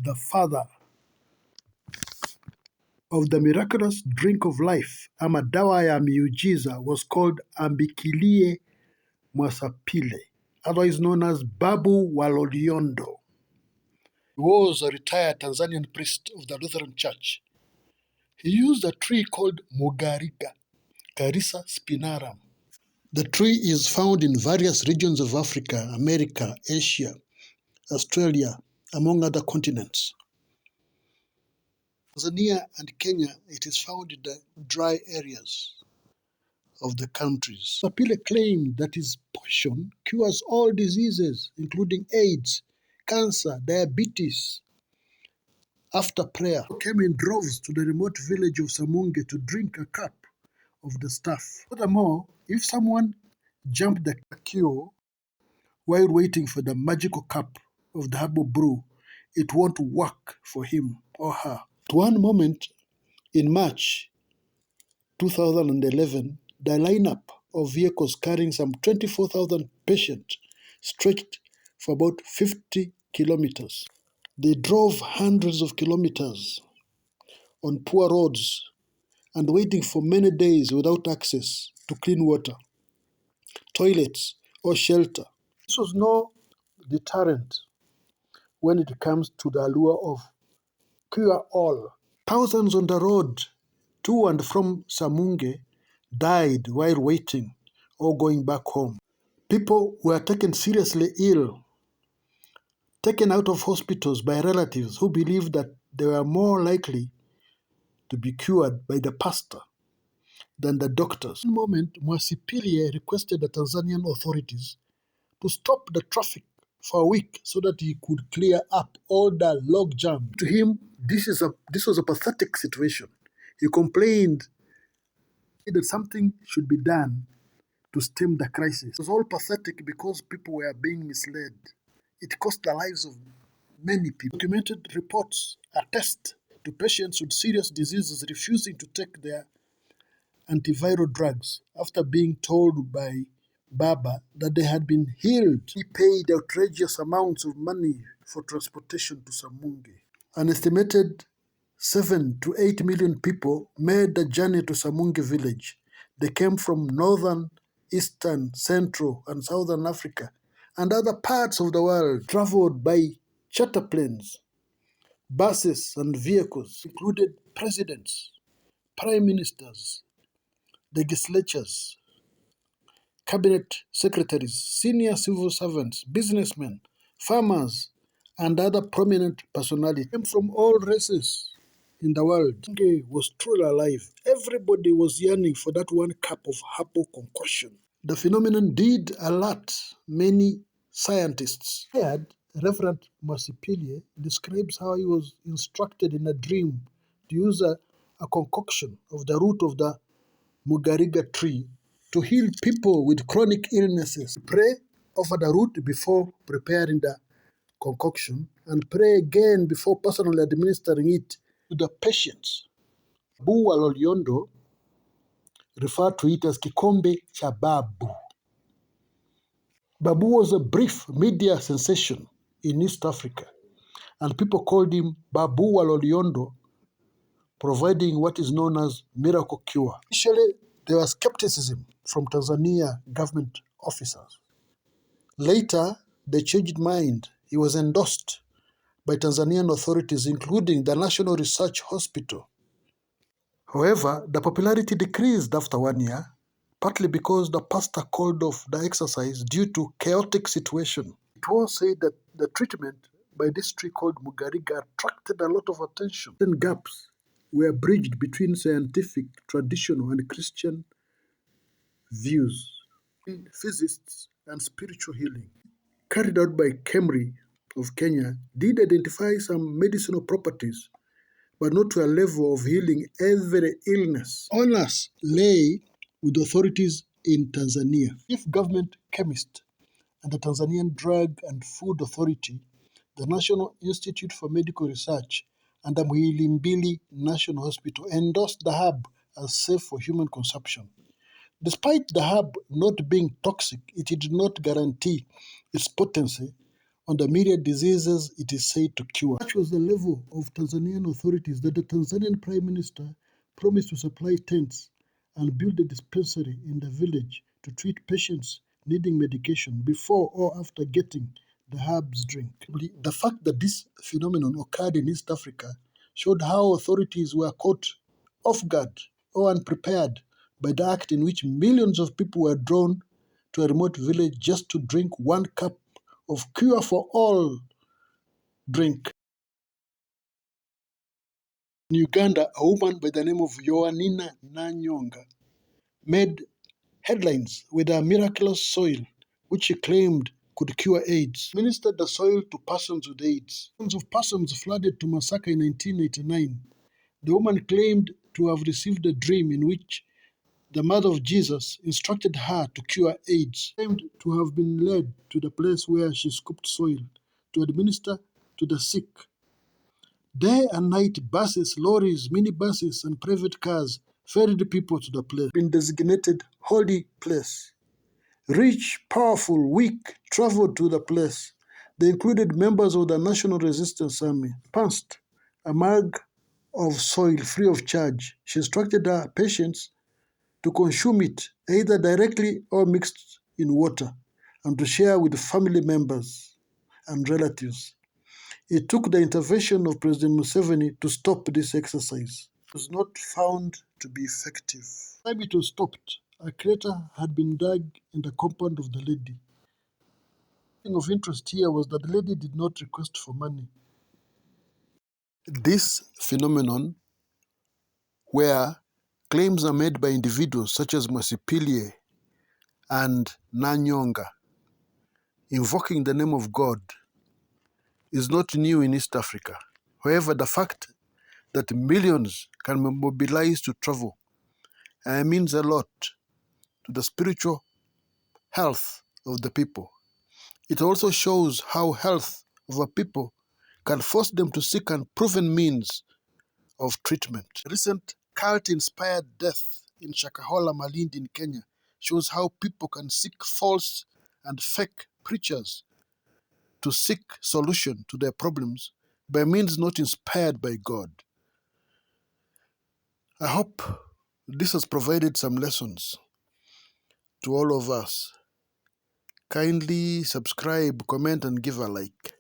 the father of the miraculous drink of life, ama dawa ya miujiza, was called Ambukilie Mwasapile, otherwise known as Babu wa Loliondo. He was a retired Tanzanian priest of the Lutheran Church. He used a tree called Mugariga, Carris Spiraluna. The tree is found in various regions of Africa, America, Asia, Australia, among other continents. Tanzania and Kenya, it is found in the dry areas of the countries. Sapile claimed that his potion cures all diseases, including AIDS, cancer, diabetes. After prayer, he came in droves to the remote village of Samunge to drink a cup of the stuff. Furthermore, if someone jumped the cure while waiting for the magical cup of the herbal brew, it won't work for him or her. At one moment in March 2011, the lineup of vehicles carrying some 24,000 patients stretched for about 50 kilometers. They drove hundreds of kilometers on poor roads and waiting for many days without access to clean water, toilets, or shelter. This was no deterrent when it comes to the allure of cure all. Thousands on the road to and from Samunge died while waiting or going back home. People were taken seriously ill, taken out of hospitals by relatives who believed that they were more likely to be cured by the pastor than the doctors. At one moment, Mwasipile requested the Tanzanian authorities to stop the traffic for a week so that he could clear up all the logjam. To him, this was a pathetic situation. He complained that something should be done to stem the crisis. It was all pathetic because people were being misled. It cost the lives of many people. Documented reports attest to patients with serious diseases refusing to take their antiviral drugs after being told by Baba that they had been healed. He paid outrageous amounts of money for transportation to Samunge. An estimated 7 to 8 million people made the journey to Samunge village. They came from northern, eastern, central, and southern Africa and other parts of the world, traveled by charter planes, buses, and vehicles, included presidents, prime ministers, legislatures, cabinet secretaries, senior civil servants, businessmen, farmers, and other prominent personalities came from all races in the world. Samunge was truly alive. Everybody was yearning for that one cup of herbal concoction. The phenomenon did alert many scientists. Reverend Mwasipile describes how he was instructed in a dream to use a concoction of the root of the Mugariga tree to heal people with chronic illnesses. Pray over the root before preparing the concoction and pray again before personally administering it to the patients. Babu wa Loliondo referred to it as Kikombe cha Babu. Babu was a brief media sensation in East Africa, and people called him Babu wa Loliondo, providing what is known as miracle cure. Initially, there was skepticism from Tanzania government officers. Later, they changed mind. He was endorsed by Tanzanian authorities, including the National Research Hospital. However, the popularity decreased after 1 year, partly because the pastor called off the exercise due to chaotic situation. It was said that the treatment by this tree called Mugariga attracted a lot of attention. Certain gaps were bridged between scientific, traditional, and Christian views, physicists, and spiritual healing. Carried out by KEMRI of Kenya, did identify some medicinal properties, but not to a level of healing every illness. Onus lay with authorities in Tanzania. Chief Government Chemist and the Tanzanian Drug and Food Authority, the National Institute for Medical Research, and the Ambukilie National Hospital endorsed the herb as safe for human consumption. Despite the herb not being toxic, it did not guarantee its potency on the myriad diseases it is said to cure. Such was the level of Tanzanian authorities that the Tanzanian Prime Minister promised to supply tents and build a dispensary in the village to treat patients needing medication before or after getting the herbs drink. The fact that this phenomenon occurred in East Africa showed how authorities were caught off guard or unprepared by the act in which millions of people were drawn to a remote village just to drink 1 cup of cure for all drink. In Uganda, a woman by the name of Yoanina Nanyonga made headlines with her miraculous soil, which she claimed could cure AIDS. Ministered the soil to persons with AIDS. Thousands of persons flooded to Masaka in 1989. The woman claimed to have received a dream in which the mother of Jesus instructed her to cure AIDS. Claimed to have been led to the place where she scooped soil to administer to the sick. Day and night, buses, lorries, minibuses, and private cars ferried people to the place. Been designated holy place. Rich, powerful, weak traveled to the place. They included members of the National Resistance Army. Passed a mug of soil free of charge. She instructed her patients to consume it either directly or mixed in water and to share with family members and relatives. It took the intervention of President Museveni to stop this exercise. It was not found to be effective. By the time it was stopped, a crater had been dug in the compound of the lady. The thing of interest here was that the lady did not request for money. This phenomenon, where claims are made by individuals such as Ambukilie and Nanyonga, invoking the name of God, is not new in East Africa. However, the fact that millions can be mobilized to travel means a lot to the spiritual health of the people. It also shows how health of a people can force them to seek unproven means of treatment. Recent cult-inspired death in Shakahola, Malindi in Kenya shows how people can seek false and fake preachers to seek solution to their problems by means not inspired by God. I hope this has provided some lessons to all of us. Kindly subscribe, comment, and give a like.